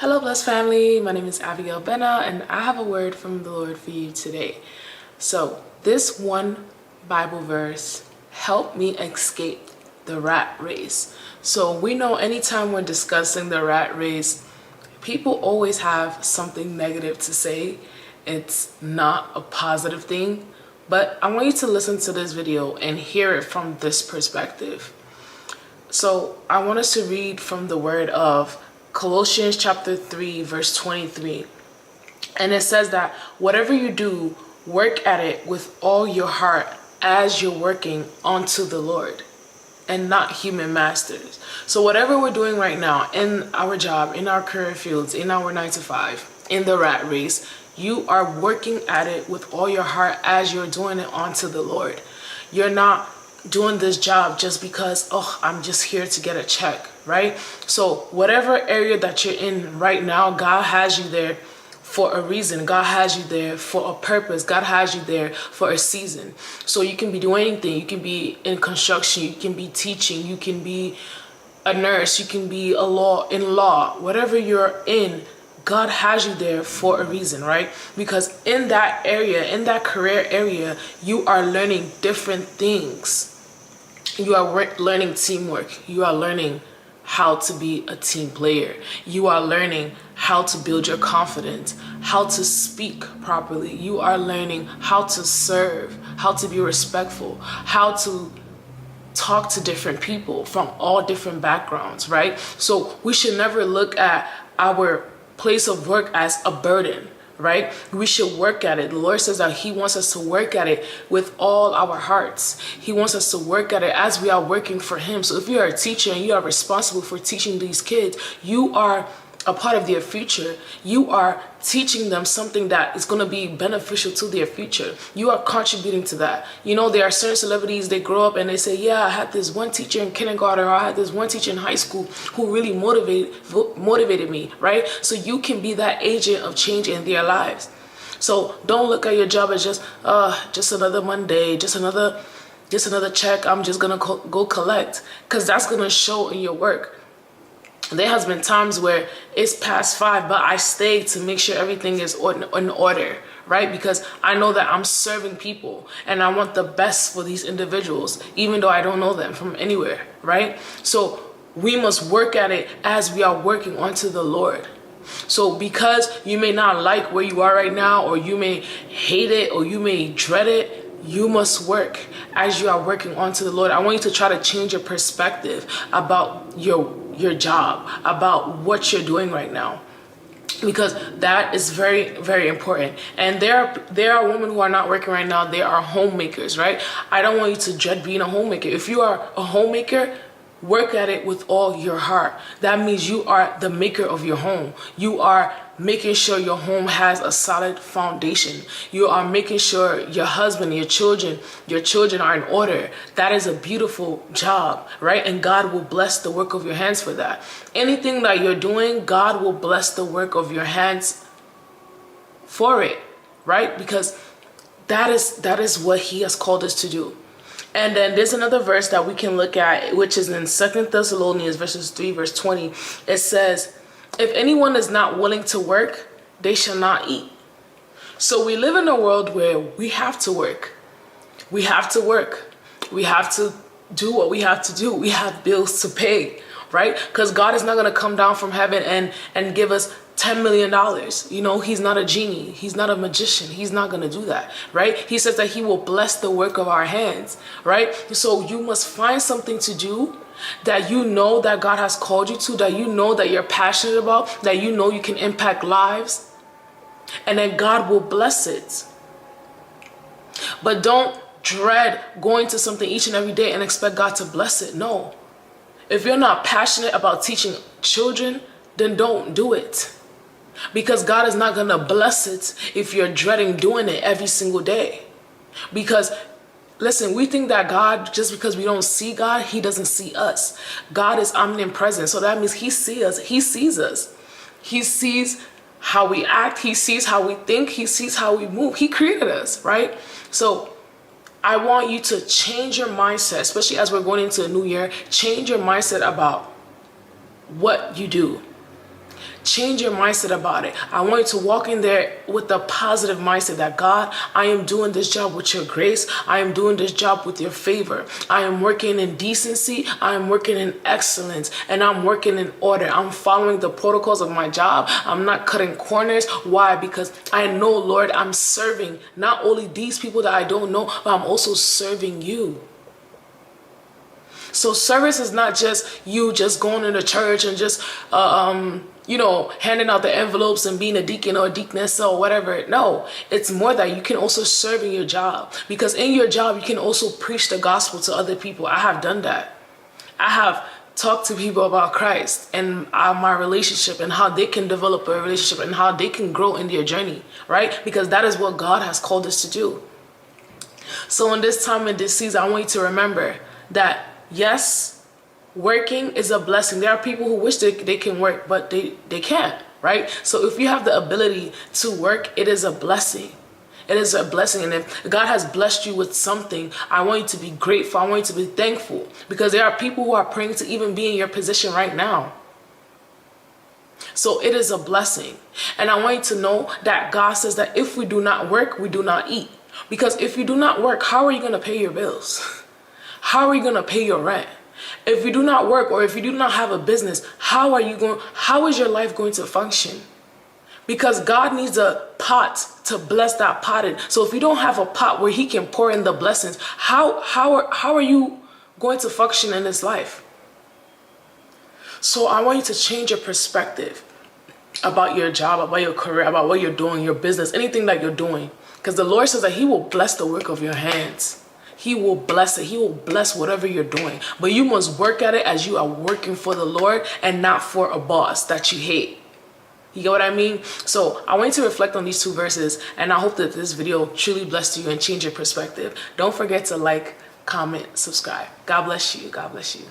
Hello, blessed family. My name is Abigail Benna, and I have a word from the Lord for you today. So, this one Bible verse helped me escape the rat race. So, we know anytime we're discussing the rat race, people always have something negative to say. It's not a positive thing, but I want you to listen to this video and hear it from this perspective. So, I want us to read from the word of Colossians chapter 3 verse 23, and it says that whatever you do, work at it with all your heart as you're working unto the Lord and not human masters. So whatever we're doing right now in our job, in our career fields, in our 9 to 5, in the rat race, you are working at it with all your heart as you're doing it unto the Lord. You're not doing this job just because, oh, I'm just here to get a check, right? So whatever area that you're in right now, God has you there for a reason. God has you there for a purpose. God has you there for a season. So you can be doing anything. You can be in construction, you can be teaching, you can be a nurse, you can be in law, whatever you're in, God has you there for a reason, right? Because in that area, in that career area, you are learning different things. You are learning teamwork. You are learning how to be a team player. You are learning how to build your confidence, how to speak properly. You are learning how to serve, how to be respectful, how to talk to different people from all different backgrounds, right? So we should never look at our place of work as a burden, right? We should work at it. The Lord says that He wants us to work at it with all our hearts. He wants us to work at it as we are working for Him. So if you are a teacher and you are responsible for teaching these kids, you are a part of their future. You are teaching them something that is going to be beneficial to their future. You are contributing to that. You know, there are certain celebrities, they grow up and they say, yeah, I had this one teacher in kindergarten, or I had this one teacher in high school who really motivated me, right? So you can be that agent of change in their lives. So don't look at your job as just another Monday, just another check I'm just going to go collect, because that's going to show in your work. There has been times where it's past 5, but I stay to make sure everything is in order, right? Because I know that I'm serving people and I want the best for these individuals, even though I don't know them from anywhere, right? So we must work at it as we are working unto the Lord. So because you may not like where you are right now, or you may hate it, or you may dread it, you must work as you are working onto the Lord. I want you to try to change your perspective about your job, about what you're doing right now, because that is very, very important. And there are women who are not working right now. They are homemakers, right? I don't want you to dread being a homemaker. If you are a homemaker, work at it with all your heart. That means you are the maker of your home. You are making sure your home has a solid foundation. You are making sure your husband, your children are in order. That is a beautiful job, right? And God will bless the work of your hands for that. Anything that you're doing, God will bless the work of your hands for it, right? Because that is what He has called us to do. And then there's another verse that we can look at, which is in 2 Thessalonians verses 3 verse 20. It says, if anyone is not willing to work, they shall not eat. So we live in a world where we have to work. We have to work. We have to do what we have to do. We have bills to pay, right? Because God is not going to come down from heaven and give us $10 million. You know, He's not a genie. He's not a magician. He's not going to do that, right? He says that He will bless the work of our hands, right? So you must find something to do that you know that God has called you to, that you know that you're passionate about, that you know you can impact lives, and then God will bless it. But don't dread going to something each and every day and expect God to bless it. No. If you're not passionate about teaching children, then don't do it. Because God is not going to bless it if you're dreading doing it every single day. Because listen, we think that God, just because we don't see God, He doesn't see us. God is omnipresent. So that means He sees us. He sees us. He sees how we act. He sees how we think. He sees how we move. He created us, right? So I want you to change your mindset, especially as we're going into a new year. Change your mindset about what you do. Change your mindset about it. I want you to walk in there with a positive mindset that, God, I am doing this job with your grace. I am doing this job with your favor. I am working in decency. I am working in excellence, and I'm working in order. I'm following the protocols of my job. I'm not cutting corners. Why? Because I know, Lord, I'm serving not only these people that I don't know, but I'm also serving you. So service is not just you just going into church and just, handing out the envelopes and being a deacon or a deaconess or whatever. No, it's more that you can also serve in your job, because in your job, you can also preach the gospel to other people. I have done that. I have talked to people about Christ and my relationship and how they can develop a relationship and how they can grow in their journey, right? Because that is what God has called us to do. So in this time, in this season, I want you to remember that yes, working is a blessing. There are people who wish they can work, but they can't, right? So if you have the ability to work, it is a blessing. It is a blessing. And if God has blessed you with something, I want you to be grateful. I want you to be thankful, because there are people who are praying to even be in your position right now. So it is a blessing. And I want you to know that God says that if we do not work, we do not eat. Because if you do not work, how are you going to pay your bills? How are you going to pay your rent? If you do not work, or if you do not have a business, how is your life going to function? Because God needs a pot to bless that pot in. So if you don't have a pot where he can pour in the blessings, how are you going to function in this life? So I want you to change your perspective about your job, about your career, about what you're doing, your business, anything that you're doing. Because the Lord says that he will bless the work of your hands. He will bless it. He will bless whatever you're doing. But you must work at it as you are working for the Lord and not for a boss that you hate. You get what I mean? So I want you to reflect on these two verses, and I hope that this video truly blessed you and changed your perspective. Don't forget to like, comment, subscribe. God bless you. God bless you.